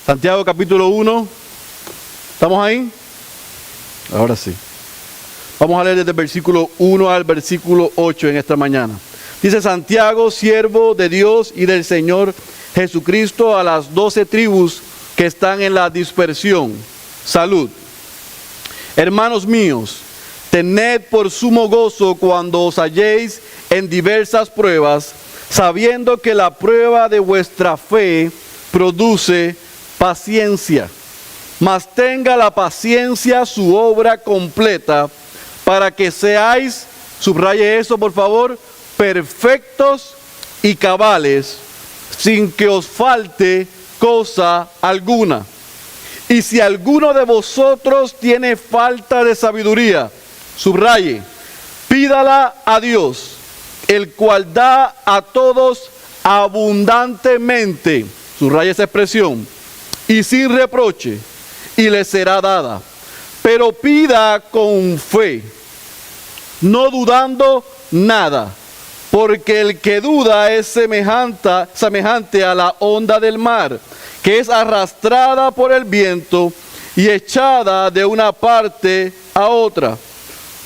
Santiago capítulo 1. ¿Estamos ahí? Ahora sí. Vamos a leer desde el versículo 1 al versículo 8 en esta mañana. Dice: Santiago, siervo de Dios y del Señor Jesucristo, a las 12 tribus que están en la dispersión. Salud. Hermanos míos, tened por sumo gozo cuando os halléis en diversas pruebas, sabiendo que la prueba de vuestra fe produce paciencia. Mas tenga la paciencia su obra completa, para que seáis, subraye eso por favor, perfectos y cabales, sin que os falte cosa alguna. Y si alguno de vosotros tiene falta de sabiduría, subraye, pídala a Dios, el cual da a todos abundantemente, subraye esa expresión, y sin reproche, y le será dada. Pero pida con fe, no dudando nada, porque el que duda es semejante a la onda del mar, que es arrastrada por el viento y echada de una parte a otra.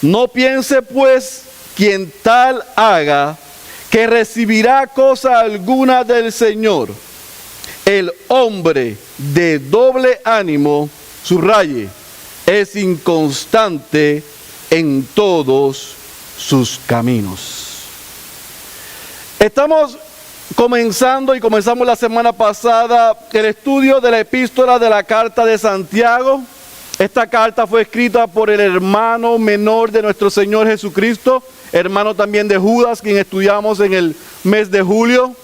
No piense pues quien tal haga, que recibirá cosa alguna del Señor. El hombre de doble ánimo, subraye, es inconstante en todos sus caminos. Estamos comenzamos la semana pasada el estudio de la epístola de la carta de Santiago. Esta carta fue escrita por el hermano menor de nuestro Señor Jesucristo, hermano también de Judas, quien estudiamos en el mes de julio.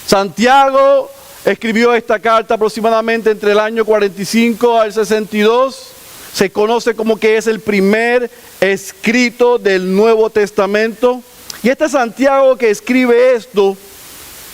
Santiago escribió esta carta aproximadamente entre el año 45 al 62. Se conoce como que es el primer escrito del Nuevo Testamento. Y este Santiago que escribe esto,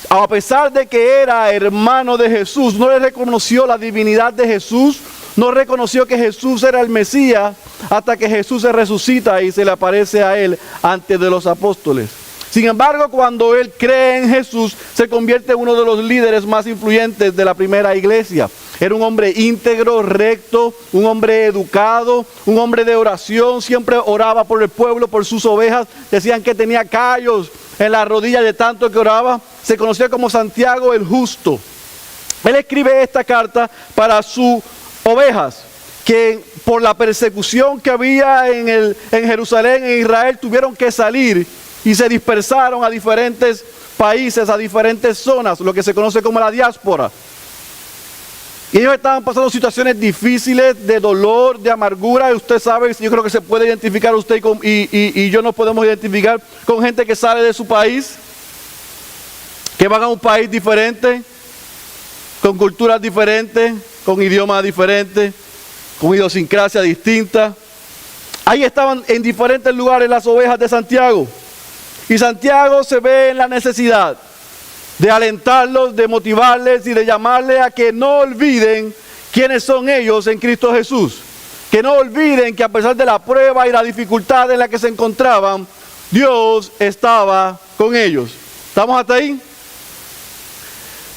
a pesar de que era hermano de Jesús, no le reconoció la divinidad de Jesús, no reconoció que Jesús era el Mesías, hasta que Jesús se resucita y se le aparece a él ante de los apóstoles. Sin embargo, cuando él cree en Jesús, se convierte en uno de los líderes más influyentes de la primera iglesia. Era un hombre íntegro, recto, un hombre educado, un hombre de oración, siempre oraba por el pueblo, por sus ovejas. Decían que tenía callos en las rodillas de tanto que oraba. Se conocía como Santiago el Justo. Él escribe esta carta para sus ovejas, que por la persecución que había en Jerusalén, en Israel, tuvieron que salir y se dispersaron a diferentes países, a diferentes zonas, lo que se conoce como la diáspora. Y ellos estaban pasando situaciones difíciles, de dolor, de amargura. Y usted sabe, yo creo que se puede identificar usted y yo nos podemos identificar con gente que sale de su país, que van a un país diferente, con culturas diferentes, con idiomas diferentes, con idiosincrasia distinta. Ahí estaban en diferentes lugares las ovejas de Santiago. Y Santiago se ve en la necesidad de alentarlos, de motivarles y de llamarles a que no olviden quiénes son ellos en Cristo Jesús. Que no olviden que a pesar de la prueba y la dificultad en la que se encontraban, Dios estaba con ellos. ¿Estamos hasta ahí?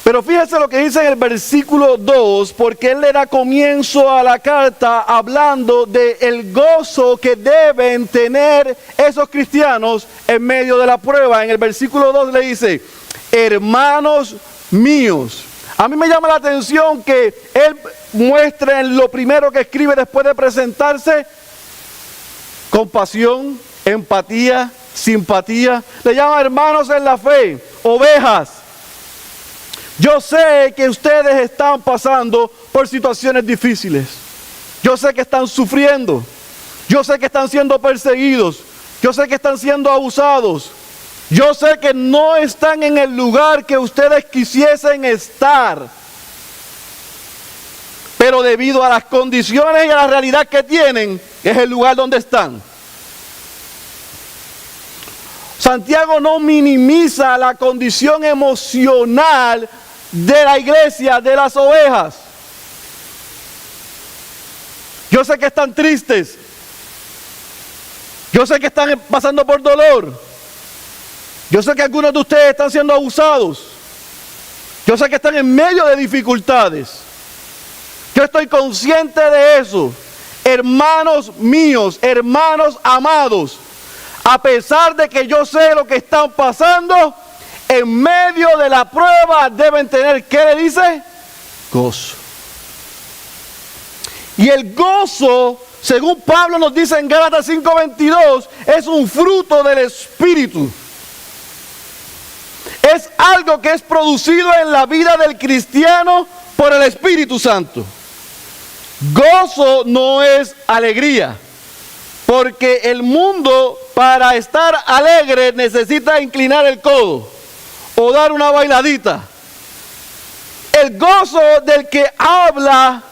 Pero fíjese lo que dice en el versículo 2, porque él le da comienzo a la carta hablando del gozo que deben tener esos cristianos en medio de la prueba. En el versículo 2 le dice: hermanos míos. A mí me llama la atención que él muestre en lo primero que escribe después de presentarse compasión, empatía, simpatía. Le llama hermanos en la fe, ovejas. Yo sé que ustedes están pasando por situaciones difíciles. Yo sé que están sufriendo. Yo sé que están siendo perseguidos. Yo sé que están siendo abusados. Yo sé que no están en el lugar que ustedes quisiesen estar. Pero debido a las condiciones y a la realidad que tienen, es el lugar donde están. Santiago no minimiza la condición emocional de la iglesia, de las ovejas. Yo sé que están tristes. Yo sé que están pasando por dolor. Yo sé que algunos de ustedes están siendo abusados. Yo sé que están en medio de dificultades. Yo estoy consciente de eso. Hermanos míos, hermanos amados, a pesar de que yo sé lo que están pasando, en medio de la prueba deben tener, ¿qué le dice? Gozo. Y el gozo, según Pablo nos dice en Gálatas 5:22, es un fruto del Espíritu. Es algo que es producido en la vida del cristiano por el Espíritu Santo. Gozo no es alegría, porque el mundo para estar alegre necesita inclinar el codo o dar una bailadita. El gozo del que habla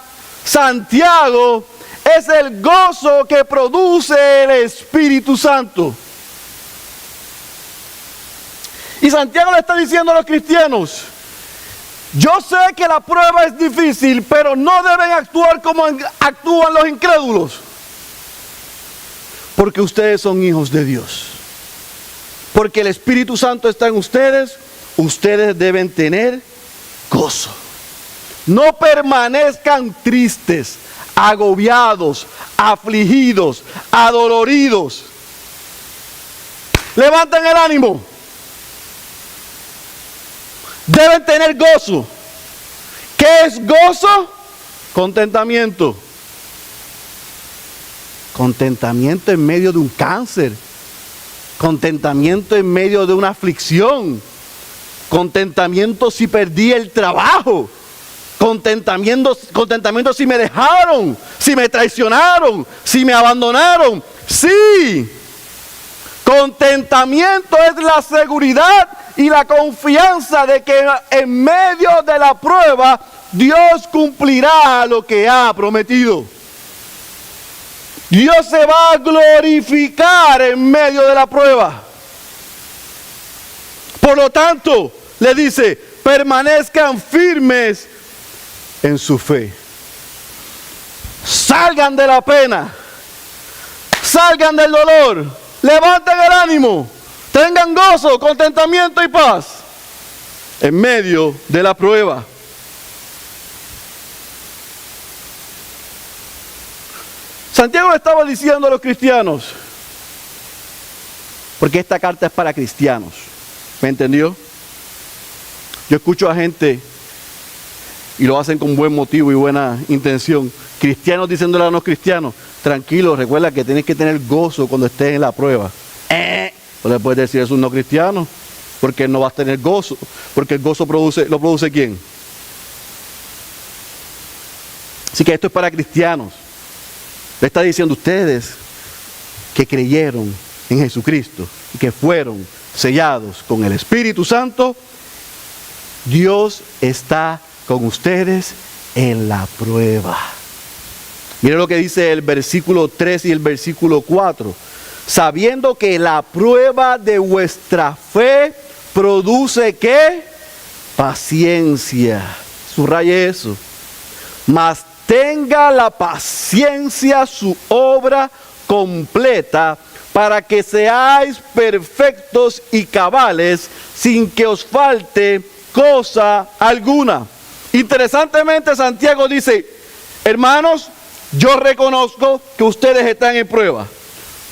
Santiago es el gozo que produce el Espíritu Santo. Y Santiago le está diciendo a los cristianos: yo sé que la prueba es difícil, pero no deben actuar como actúan los incrédulos. Porque ustedes son hijos de Dios. Porque el Espíritu Santo está en ustedes. Ustedes deben tener gozo. No permanezcan tristes, agobiados, afligidos, adoloridos. Levanten el ánimo. Deben tener gozo. ¿Qué es gozo? Contentamiento. Contentamiento en medio de un cáncer. Contentamiento en medio de una aflicción. Contentamiento si perdí el trabajo. Contentamiento si me dejaron, si me traicionaron, si me abandonaron. Sí. Contentamiento es la seguridad y la confianza de que en medio de la prueba Dios cumplirá lo que ha prometido. Dios se va a glorificar en medio de la prueba. Por lo tanto, le dice, permanezcan firmes en su fe. Salgan de la pena. Salgan del dolor. Levanten el ánimo. Tengan gozo, contentamiento y paz en medio de la prueba. Santiago le estaba diciendo a los cristianos, porque esta carta es para cristianos, ¿me entendió? Yo escucho a gente, y lo hacen con buen motivo y buena intención, cristianos diciéndole a los cristianos, tranquilo, recuerda que tienes que tener gozo cuando estés en la prueba. No le puedes decir eso a un no cristiano, porque no vas a tener gozo, porque el gozo lo produce ¿quién? Así que esto es para cristianos. Le está diciendo, ustedes que creyeron en Jesucristo y que fueron sellados con el Espíritu Santo, Dios está con ustedes en la prueba. Mire lo que dice el versículo 3 y el versículo 4. Sabiendo que la prueba de vuestra fe produce ¿qué? Paciencia. Subraye eso. Mas tenga la paciencia su obra completa, para que seáis perfectos y cabales, sin que os falte cosa alguna. Interesantemente, Santiago dice, hermanos, yo reconozco que ustedes están en prueba.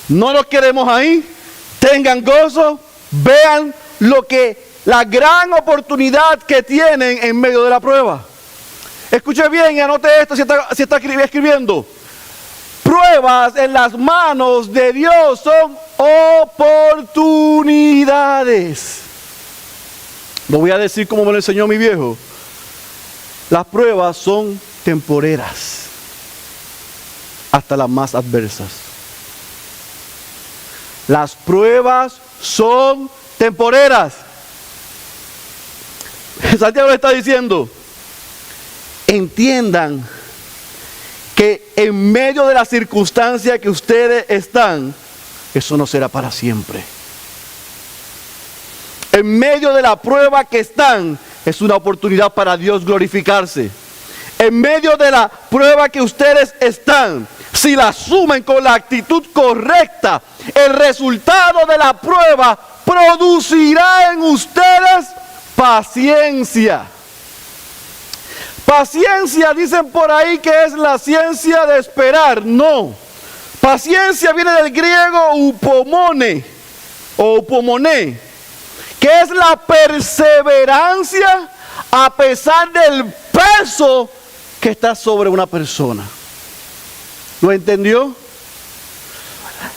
No los queremos ahí. Tengan gozo. Vean la gran oportunidad que tienen en medio de la prueba. Escuche bien y anote esto si está escribiendo. Pruebas en las manos de Dios son oportunidades. Lo voy a decir como me lo enseñó mi viejo. Las pruebas son temporeras, hasta las más adversas. Las pruebas son temporeras. Santiago le está diciendo, entiendan que en medio de la circunstancia que ustedes están, eso no será para siempre. En medio de la prueba que están, es una oportunidad para Dios glorificarse. En medio de la prueba que ustedes están, si la asumen con la actitud correcta, el resultado de la prueba producirá en ustedes paciencia. Paciencia, dicen por ahí que es la ciencia de esperar. No. Paciencia viene del griego upomone o upomoné, que es la perseverancia a pesar del peso que está sobre una persona. ¿Lo entendió?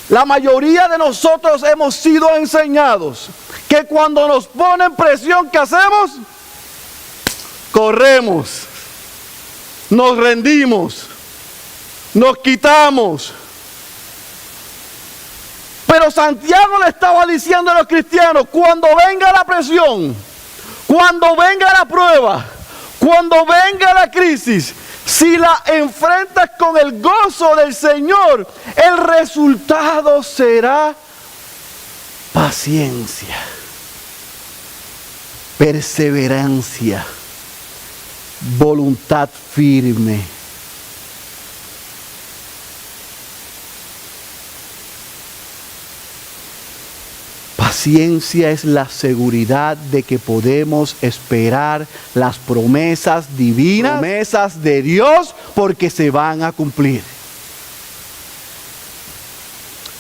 La mayoría de nosotros hemos sido enseñados que cuando nos ponen presión, ¿qué hacemos? Corremos, nos rendimos, nos quitamos. Pero Santiago le estaba diciendo a los cristianos, cuando venga la presión, cuando venga la prueba, cuando venga la crisis, si la enfrentas con el gozo del Señor, el resultado será paciencia, perseverancia, voluntad firme. Paciencia es la seguridad de que podemos esperar las promesas divinas, promesas de Dios, porque se van a cumplir.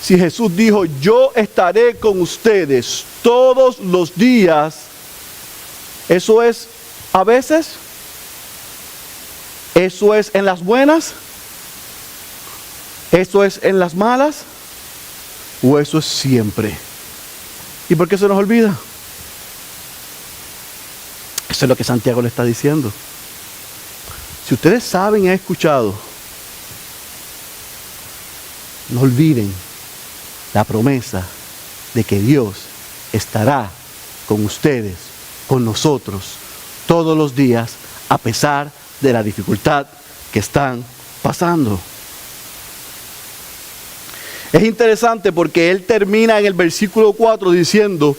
Si Jesús dijo, yo estaré con ustedes todos los días, ¿eso es a veces? ¿Eso es en las buenas? ¿Eso es en las malas? ¿O eso es siempre? ¿Y por qué se nos olvida? Eso es lo que Santiago le está diciendo. Si ustedes saben y han escuchado, no olviden la promesa de que Dios estará con ustedes, con nosotros, todos los días, a pesar de la dificultad que están pasando. Es interesante porque él termina en el versículo 4 diciendo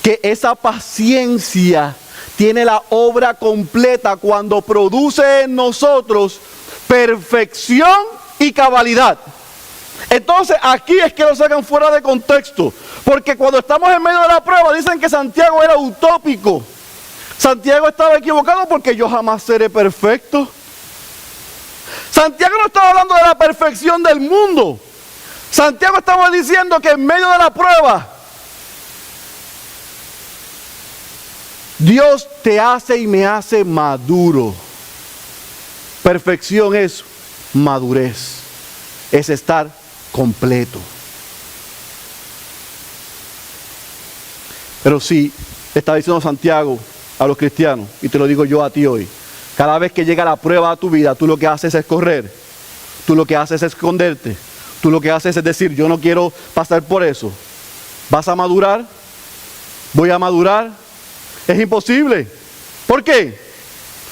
que esa paciencia tiene la obra completa cuando produce en nosotros perfección y cabalidad. Entonces aquí es que lo sacan fuera de contexto, porque cuando estamos en medio de la prueba dicen que Santiago era utópico. Santiago estaba equivocado porque yo jamás seré perfecto. Santiago no estaba hablando de la perfección del mundo. Santiago estaba diciendo que en medio de la prueba, Dios te hace y me hace maduro. Perfección es madurez, es estar completo. Pero sí, le está diciendo Santiago a los cristianos, y te lo digo yo a ti hoy, cada vez que llega la prueba a tu vida, tú lo que haces es correr, tú lo que haces es esconderte. Tú lo que haces es decir, yo no quiero pasar por eso. ¿Vas a madurar? ¿Voy a madurar? Es imposible. ¿Por qué?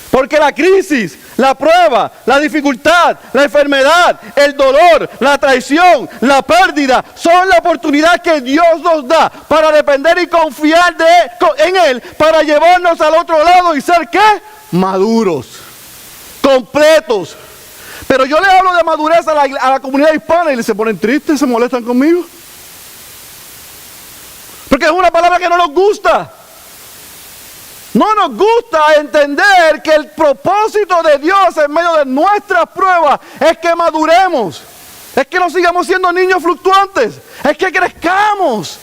Porque la crisis, la prueba, la dificultad, la enfermedad, el dolor, la traición, la pérdida, son la oportunidad que Dios nos da para depender y confiar en Él, para llevarnos al otro lado y ser ¿qué? Maduros, completos. Pero yo le hablo de madurez a la comunidad hispana y se ponen tristes, se molestan conmigo. Porque es una palabra que no nos gusta. No nos gusta entender que el propósito de Dios en medio de nuestras pruebas es que maduremos. Es que no sigamos siendo niños fluctuantes. Es que crezcamos.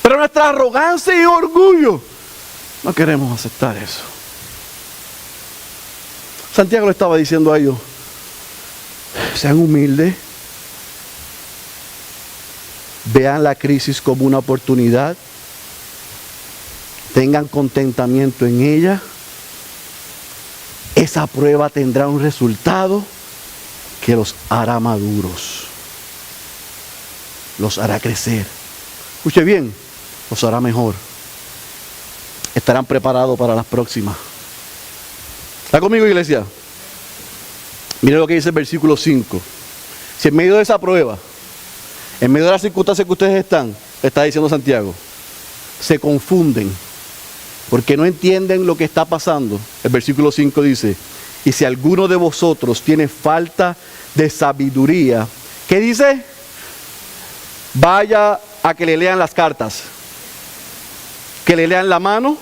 Pero nuestra arrogancia y orgullo, no queremos aceptar eso. Santiago le estaba diciendo a ellos, sean humildes, vean la crisis como una oportunidad, tengan contentamiento en ella, esa prueba tendrá un resultado que los hará maduros, los hará crecer. Escuche bien, los hará mejor, estarán preparados para las próximas. ¿Está conmigo, iglesia? Miren lo que dice el versículo 5. Si en medio de esa prueba, en medio de las circunstancias que ustedes están, está diciendo Santiago, se confunden porque no entienden lo que está pasando. El versículo 5 dice, y si alguno de vosotros tiene falta de sabiduría, ¿qué dice? Vaya a que le lean las cartas, que le lean la mano.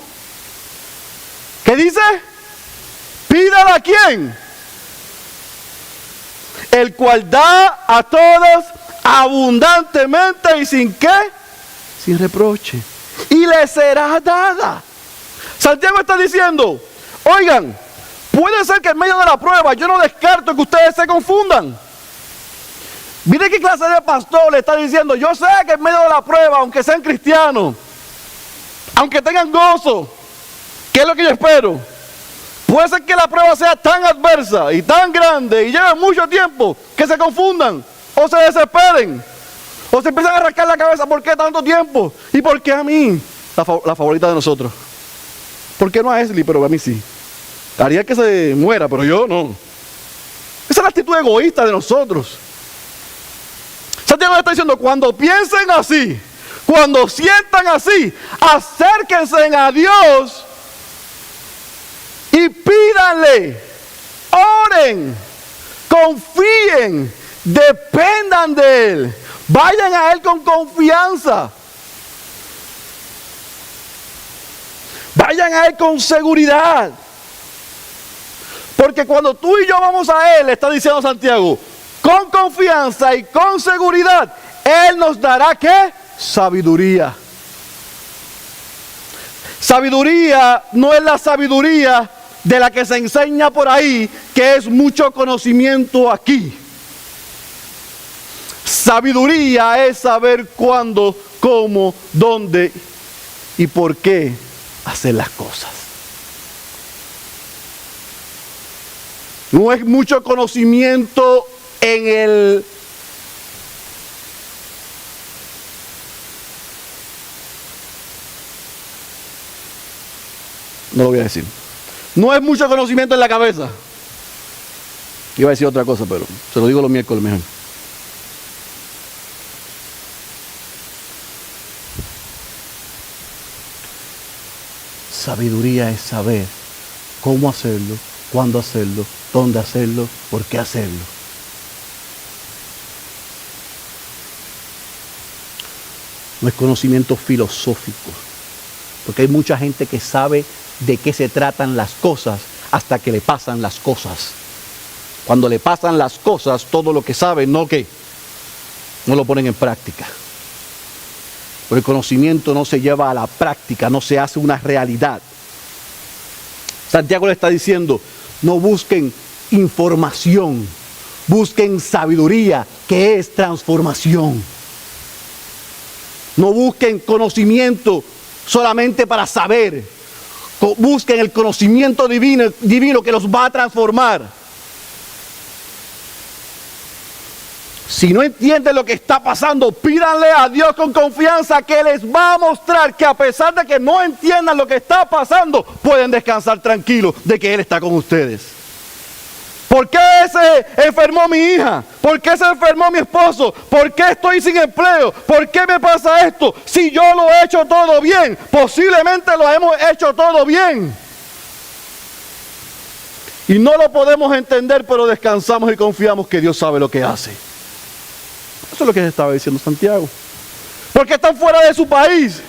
¿Qué dice? Pídala a quién. El cual da a todos abundantemente y sin qué, sin reproche. Y le será dada. Santiago está diciendo, oigan, puede ser que en medio de la prueba, yo no descarto que ustedes se confundan. Mire qué clase de pastor le está diciendo, yo sé que en medio de la prueba, aunque sean cristianos, aunque tengan gozo, ¿qué es lo que yo espero? Puede ser que la prueba sea tan adversa y tan grande y lleve mucho tiempo que se confundan o se desesperen o se empiezan a rascar la cabeza. ¿Por qué tanto tiempo? ¿Y por qué a mí? La favorita de nosotros. ¿Por qué no a Esli, pero a mí sí? Haría que se muera, pero yo no. Esa es la actitud egoísta de nosotros. Santiago está diciendo, cuando piensen así, cuando sientan así, acérquense a Dios y pídanle, oren, confíen, dependan de Él, vayan a Él con confianza, vayan a Él con seguridad. Porque cuando tú y yo vamos a Él, está diciendo Santiago, con confianza y con seguridad, Él nos dará ¿qué? Sabiduría. Sabiduría no es la sabiduría de la que se enseña por ahí, que es mucho conocimiento aquí. Sabiduría es saber cuándo, cómo, dónde y por qué hacer las cosas. No es mucho conocimiento en el no lo voy a decir. No es mucho conocimiento en la cabeza. Iba a decir otra cosa, pero se lo digo los miércoles mejor. Sabiduría es saber cómo hacerlo, cuándo hacerlo, dónde hacerlo, por qué hacerlo. No es conocimiento filosófico, porque hay mucha gente que sabe de qué se tratan las cosas hasta que le pasan las cosas. Cuando le pasan las cosas, todo lo que sabe, no lo ponen en práctica. Pero el conocimiento no se lleva a la práctica, no se hace una realidad. Santiago le está diciendo, no busquen información, busquen sabiduría, que es transformación. No busquen conocimiento solamente para saber. Busquen el conocimiento divino que los va a transformar. Si no entienden lo que está pasando, pídanle a Dios con confianza que les va a mostrar que a pesar de que no entiendan lo que está pasando, pueden descansar tranquilos de que Él está con ustedes. ¿Por qué se enfermó mi hija? ¿Por qué se enfermó mi esposo? ¿Por qué estoy sin empleo? ¿Por qué me pasa esto? Si yo lo he hecho todo bien, posiblemente lo hemos hecho todo bien. Y no lo podemos entender, pero descansamos y confiamos que Dios sabe lo que hace. Eso es lo que estaba diciendo Santiago. ¿Por qué están fuera de su país?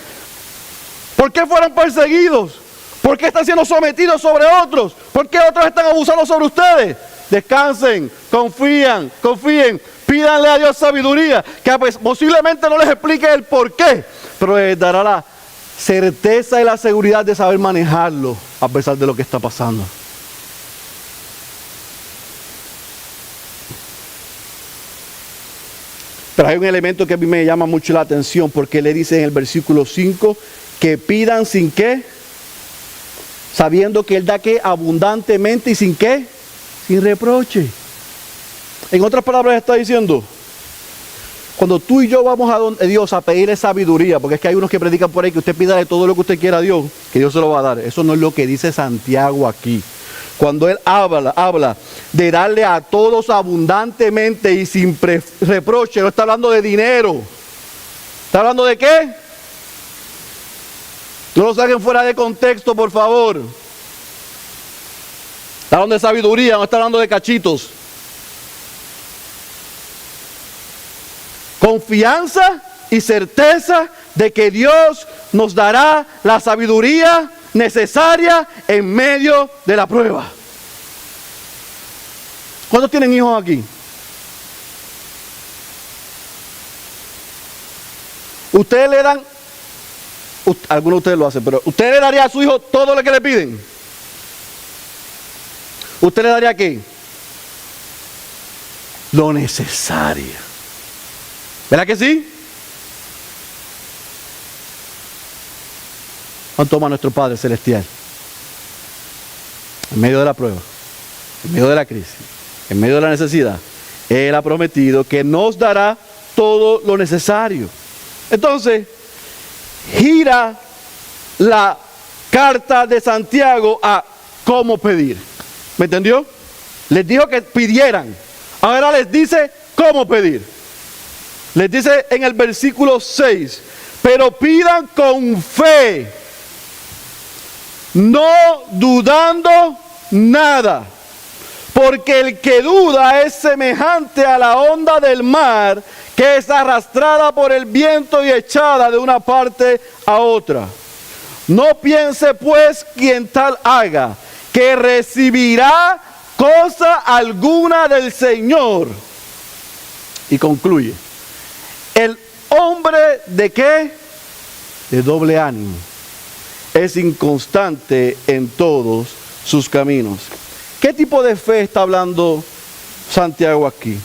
¿Por qué fueron perseguidos? ¿Por qué están siendo sometidos sobre otros? ¿Por qué otros están abusando sobre ustedes? Descansen, confíen, pídanle a Dios sabiduría, que posiblemente no les explique el por qué, pero les dará la certeza y la seguridad de saber manejarlo a pesar de lo que está pasando. Pero hay un elemento que a mí me llama mucho la atención, porque le dice en el versículo 5 que pidan sin qué, sabiendo que Él da que abundantemente y sin qué, sin reproche. En otras palabras está diciendo, cuando tú y yo vamos a donde Dios a pedirle sabiduría, porque es que hay unos que predican por ahí que usted pida de todo lo que usted quiera a Dios, que Dios se lo va a dar. Eso no es lo que dice Santiago aquí. Cuando Él habla de darle a todos abundantemente y sin reproche, no está hablando de dinero. ¿Está hablando de qué? No lo saquen fuera de contexto, por favor. Está hablando de sabiduría, no está hablando de cachitos. Confianza y certeza de que Dios nos dará la sabiduría necesaria en medio de la prueba. ¿Cuántos tienen hijos aquí? Ustedes le dan, algunos de ustedes lo hacen, pero ¿usted le daría a su hijo todo lo que le piden? ¿Usted le daría qué? Lo necesario. ¿Verdad que sí? ¿Cuánto ama nuestro Padre Celestial? En medio de la prueba, en medio de la crisis, en medio de la necesidad, Él ha prometido que nos dará todo lo necesario. Entonces, gira la carta de Santiago a cómo pedir. ¿Me entendió? Les dijo que pidieran. Ahora les dice cómo pedir. Les dice en el versículo 6, pero pidan con fe, no dudando nada. Porque el que duda es semejante a la onda del mar, que es arrastrada por el viento y echada de una parte a otra. No piense pues quien tal haga, que recibirá cosa alguna del Señor. Y concluye, el hombre ¿de qué? De doble ánimo. Es inconstante en todos sus caminos. ¿Qué tipo de fe está hablando Santiago aquí?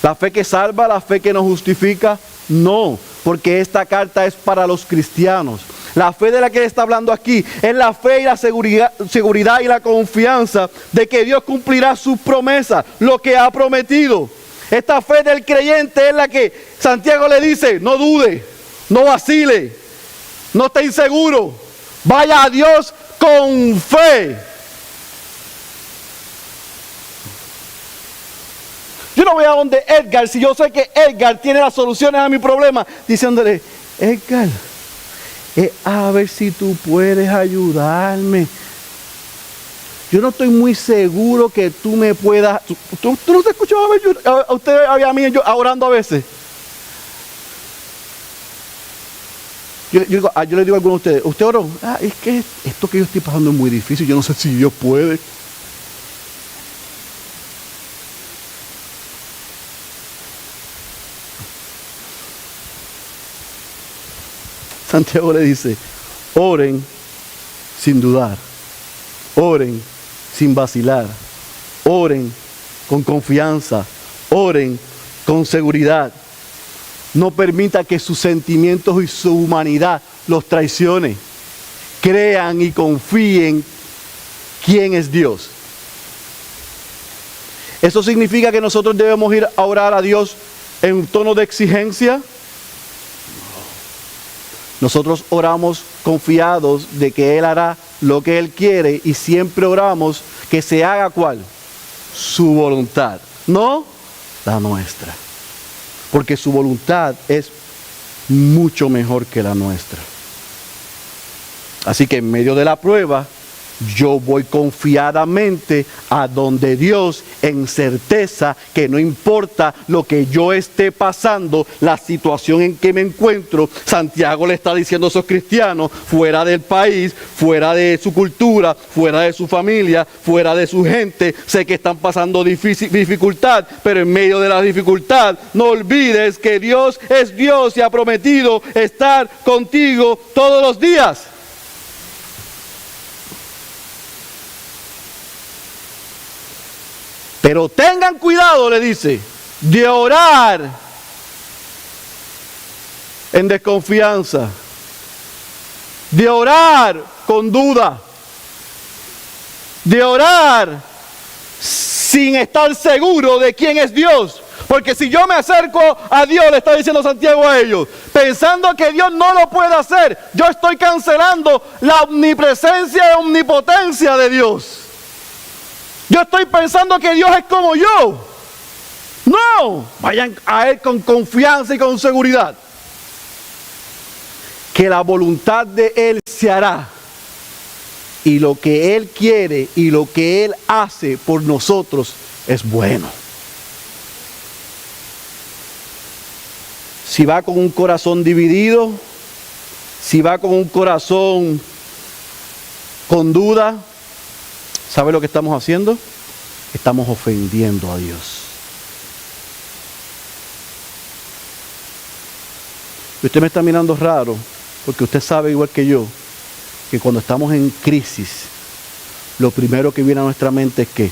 ¿La fe que salva, la fe que nos justifica? No, porque esta carta es para los cristianos. La fe de la que está hablando aquí es la fe y la seguridad y la confianza de que Dios cumplirá sus promesas, lo que ha prometido. Esta fe del creyente es la que Santiago le dice, no dude, no vacile, no esté inseguro, vaya a Dios con fe. Yo no voy a donde Edgar si yo sé que Edgar tiene las soluciones a mi problema, diciéndole, Edgar, a ver si tú puedes ayudarme. Yo no estoy muy seguro que tú me puedas. ¿Tú no te escuchas a usted a mí orando a veces? Yo le digo a algunos de ustedes, ¿usted oró? Es que esto que yo estoy pasando es muy difícil, yo no sé si Dios puede. Santiago le dice, oren sin dudar, oren sin vacilar, oren con confianza, oren con seguridad. No permita que sus sentimientos y su humanidad los traicione. Crean y confíen quién es Dios. ¿Eso significa que nosotros debemos ir a orar a Dios en un tono de exigencia? Nosotros oramos confiados de que Él hará lo que Él quiere y siempre oramos que se haga ¿cuál? Su voluntad, no la nuestra. Porque su voluntad es mucho mejor que la nuestra. Así que en medio de la prueba, yo voy confiadamente a donde Dios en certeza que no importa lo que yo esté pasando, la situación en que me encuentro, Santiago le está diciendo a esos cristianos fuera del país, fuera de su cultura, fuera de su familia, fuera de su gente, sé que están pasando dificultad, pero en medio de la dificultad no olvides que Dios es Dios y ha prometido estar contigo todos los días. Pero tengan cuidado, le dice, de orar en desconfianza, de orar con duda, de orar sin estar seguro de quién es Dios. Porque si yo me acerco a Dios, le está diciendo Santiago a ellos, pensando que Dios no lo puede hacer, yo estoy cancelando la omnipresencia y omnipotencia de Dios. Yo estoy pensando que Dios es como yo. No, vayan a Él con confianza y con seguridad. Que la voluntad de Él se hará. Y lo que Él quiere y lo que Él hace por nosotros es bueno. Si va con un corazón dividido, si va con un corazón con duda, ¿sabe lo que estamos haciendo? estamos ofendiendo a Dios. Y usted me está mirando raro, porque usted sabe igual que yo, que cuando estamos en crisis, lo primero que viene a nuestra mente es ¿qué?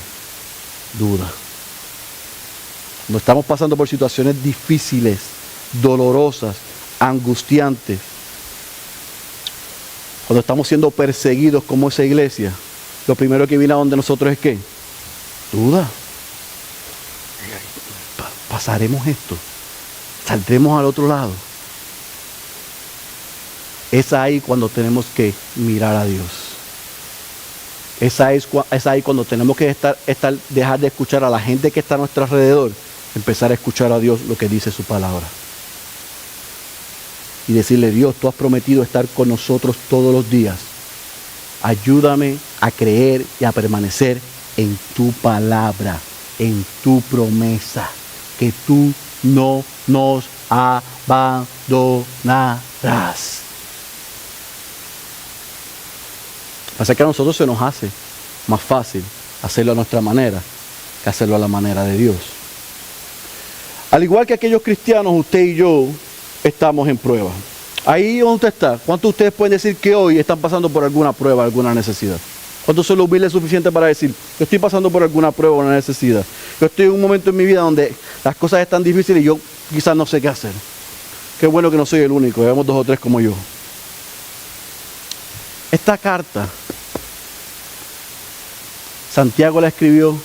Duda. Cuando estamos pasando por situaciones difíciles, dolorosas, angustiantes, cuando estamos siendo perseguidos como esa iglesia, lo primero que viene a donde nosotros es ¿qué? Duda. ¿Pasaremos esto? ¿Saldremos al otro lado? Es ahí cuando tenemos que mirar a Dios. Es ahí cuando tenemos que dejar de escuchar a la gente que está a nuestro alrededor, empezar a escuchar a Dios lo que dice su palabra. Y decirle, Dios, tú has prometido estar con nosotros todos los días. Ayúdame a creer y a permanecer en tu palabra, en tu promesa, que tú no nos abandonarás. Pasa que a nosotros se nos hace más fácil hacerlo a nuestra manera que hacerlo a la manera de Dios. Al igual que aquellos cristianos, usted y yo estamos en prueba. Ahí donde usted está, ¿cuántos de ustedes pueden decir que hoy están pasando por alguna prueba, alguna necesidad? ¿Cuántos son los humildes suficientes para decir, yo estoy pasando por alguna prueba o una necesidad? Yo estoy en un momento en mi vida donde las cosas están difíciles y yo quizás no sé qué hacer. Qué bueno que no soy el único, vemos 2 o 3 como yo. Esta carta, Santiago la escribió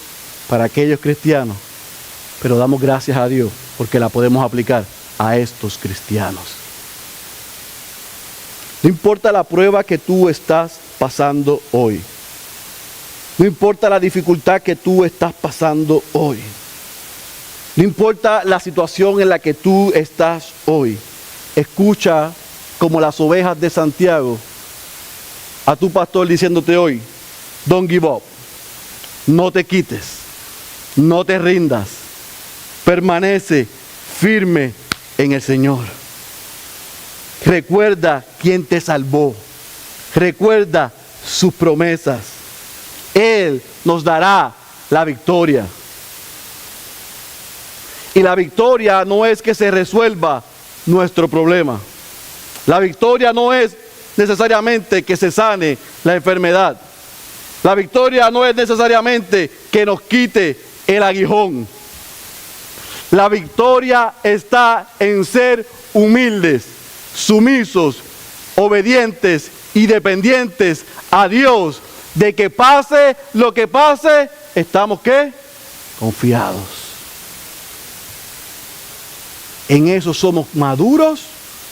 para aquellos cristianos, pero damos gracias a Dios porque la podemos aplicar a estos cristianos. No importa la prueba que tú estás pasando hoy. No importa la dificultad que tú estás pasando hoy. No importa la situación en la que tú estás hoy. Escucha como las ovejas de Santiago a tu pastor diciéndote hoy, don't give up, no te quites, no te rindas, permanece firme en el Señor. Recuerda quién te salvó, recuerda sus promesas, Él nos dará la victoria. Y la victoria no es que se resuelva nuestro problema, la victoria no es necesariamente que se sane la enfermedad. La victoria no es necesariamente que nos quite el aguijón. La victoria está en ser humildes, sumisos, obedientes y dependientes a Dios. De que pase lo que pase, estamos ¿qué? Confiados. En eso somos maduros,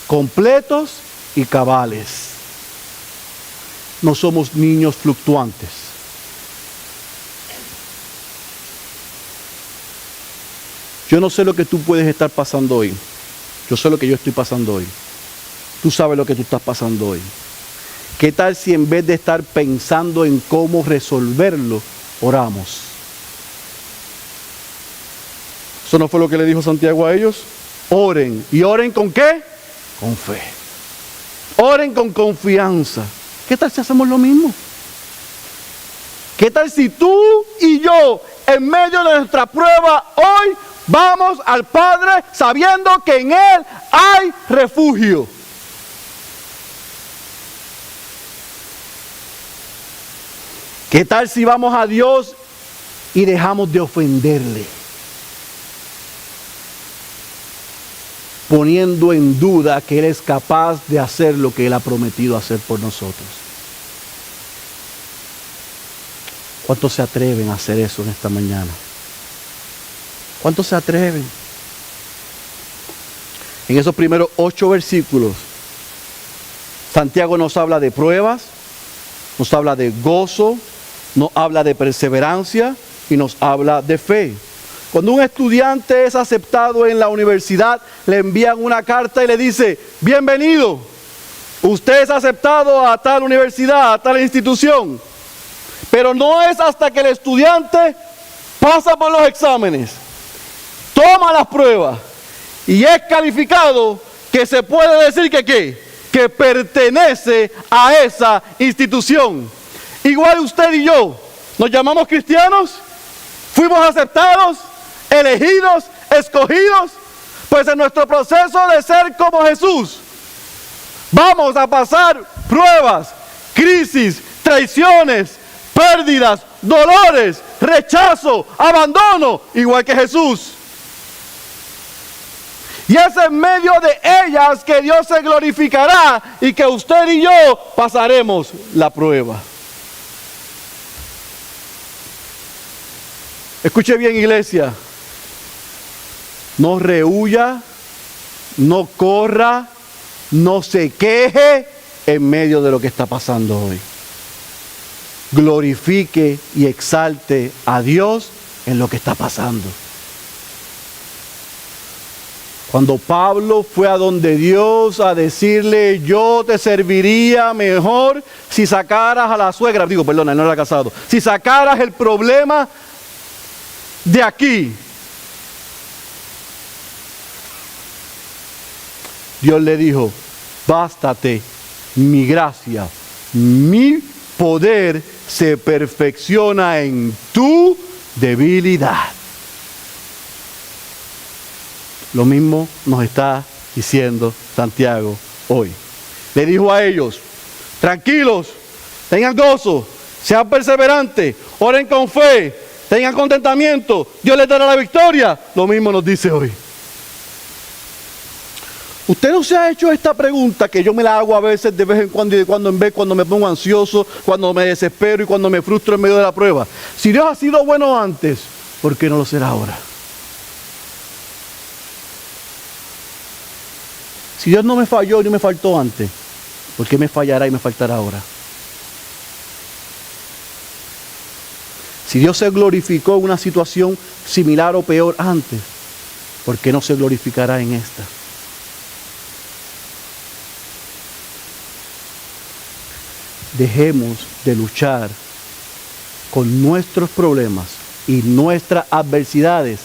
completos y cabales. No somos niños fluctuantes. Yo no sé lo que tú puedes estar pasando hoy. Yo sé lo que yo estoy pasando hoy. Tú sabes lo que tú estás pasando hoy. ¿Qué tal si en vez de estar pensando en cómo resolverlo, oramos? ¿Eso no fue lo que le dijo Santiago a ellos? Oren. ¿Y oren con qué? Con fe. Oren con confianza. ¿Qué tal si hacemos lo mismo? ¿Qué tal si tú y yo, en medio de nuestra prueba hoy, vamos al Padre sabiendo que en Él hay refugio? ¿Qué tal si vamos a Dios y dejamos de ofenderle? Poniendo en duda que Él es capaz de hacer lo que Él ha prometido hacer por nosotros. ¿Cuántos se atreven a hacer eso en esta mañana? ¿Cuántos se atreven? En esos primeros 8 versículos, Santiago nos habla de pruebas, nos habla de gozo, nos habla de perseverancia y nos habla de fe. Cuando un estudiante es aceptado en la universidad, le envían una carta y le dice, bienvenido, usted es aceptado a tal universidad, a tal institución. Pero no es hasta que el estudiante pasa por los exámenes, toma las pruebas y es calificado que se puede decir que ¿qué? Que pertenece a esa institución. Igual usted y yo, ¿nos llamamos cristianos? Fuimos aceptados, elegidos, escogidos. Pues en nuestro proceso de ser como Jesús, vamos a pasar pruebas, crisis, traiciones, pérdidas, dolores, rechazo, abandono, igual que Jesús. Y es en medio de ellas que Dios se glorificará y que usted y yo pasaremos la prueba. Escuche bien, iglesia. No rehuya, no corra, no se queje en medio de lo que está pasando hoy. Glorifique y exalte a Dios en lo que está pasando. Cuando Pablo fue a donde Dios a decirle, yo te serviría mejor si sacaras a la suegra, no era casado, si sacaras el problema de aquí. Dios le dijo, bástate mi gracia, mi poder se perfecciona en tu debilidad. Lo mismo nos está diciendo Santiago hoy. Le dijo a ellos, tranquilos, tengan gozo, sean perseverantes, oren con fe, tengan contentamiento, Dios les dará la victoria. Lo mismo nos dice hoy. Usted no se ha hecho esta pregunta que yo me la hago a veces de vez en cuando y de cuando en vez, cuando me pongo ansioso, cuando me desespero y cuando me frustro en medio de la prueba. Si Dios ha sido bueno antes, ¿por qué no lo será ahora? Si Dios no me falló ni me faltó antes, ¿por qué me fallará y me faltará ahora? Si Dios se glorificó en una situación similar o peor antes, ¿por qué no se glorificará en esta? Dejemos de luchar con nuestros problemas y nuestras adversidades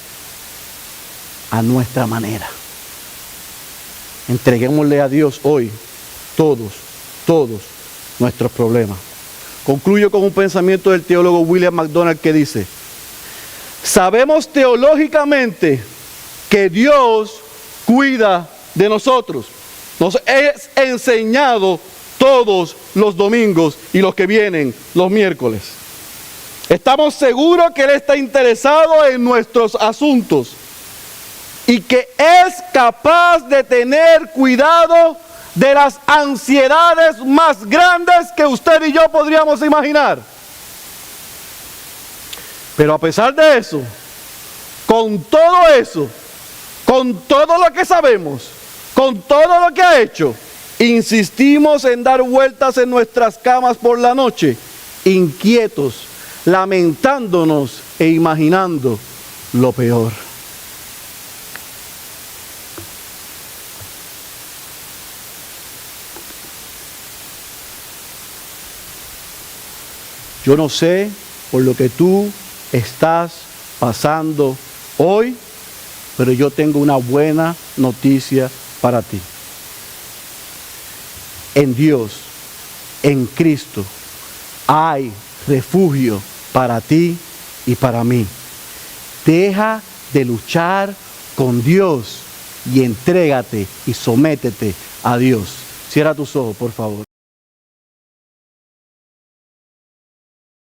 a nuestra manera. Entreguémosle a Dios hoy todos nuestros problemas. Concluyo con un pensamiento del teólogo William MacDonald que dice: sabemos teológicamente que Dios cuida de nosotros. Nos es enseñado todos los domingos y los que vienen los miércoles. Estamos seguros que Él está interesado en nuestros asuntos y que es capaz de tener cuidado de las ansiedades más grandes que usted y yo podríamos imaginar. Pero a pesar de eso, con todo eso, con todo lo que sabemos, con todo lo que ha hecho, insistimos en dar vueltas en nuestras camas por la noche, inquietos, lamentándonos e imaginando lo peor. Yo no sé por lo que tú estás pasando hoy, pero yo tengo una buena noticia para ti. En Dios, en Cristo, hay refugio para ti y para mí. Deja de luchar con Dios y entrégate y sométete a Dios. Cierra tus ojos, por favor.